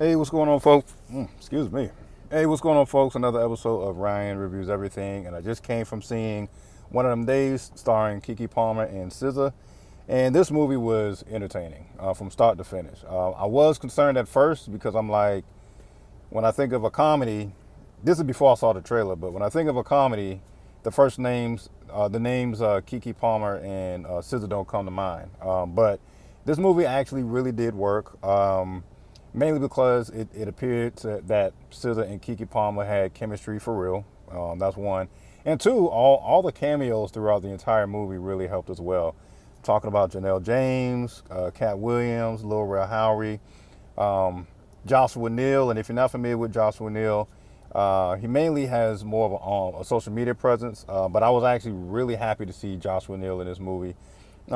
Hey, what's going on, folks? Excuse me. Hey, what's going on, folks? Another episode of Ryan Reviews Everything, and I just came from seeing One of Them Days, starring Keke Palmer and SZA, and this movie was entertaining from start to finish. I was concerned at first because I'm like, when I think of a comedy, this is before I saw the trailer, but when I think of a comedy, the first names, the names Keke Palmer and SZA don't come to mind. But this movie actually really did work. Mainly because it appeared that SZA and Keke Palmer had chemistry for real. That's one. And two, all the cameos throughout the entire movie really helped as well. Talking about Janelle James, Cat Williams, Lil Rel Howery, um, Joshua Neal. And if you're not familiar with Joshua Neal, he mainly has more of a social media presence. But I was actually really happy to see Joshua Neal in this movie.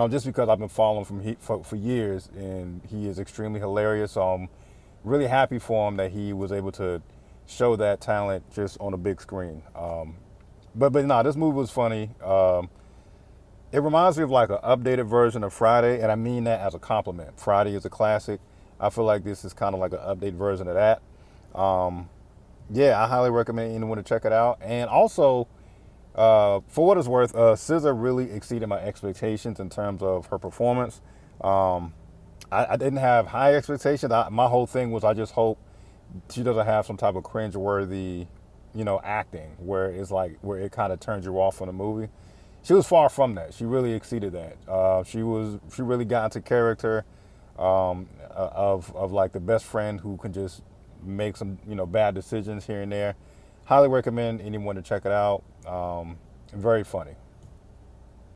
Just because I've been following for years, and he is extremely hilarious. So I'm really happy for him that he was able to show that talent just on a big screen. But no, this movie was funny. It reminds me of like an updated version of Friday, and I mean that as a compliment. Friday is a classic. I feel like this is kind of like an updated version of that. Um, yeah, I highly recommend anyone to check it out. And also, for what it's worth, SZA really exceeded my expectations in terms of her performance. Um, I didn't have high expectations. My whole thing was I just hope she doesn't have some type of cringe-worthy, acting where it's like where it kind of turns you off from the movie. She was far from that. She really exceeded that. She really got into character of like the best friend who can just make some bad decisions here and there. Highly recommend anyone to check it out. Very funny.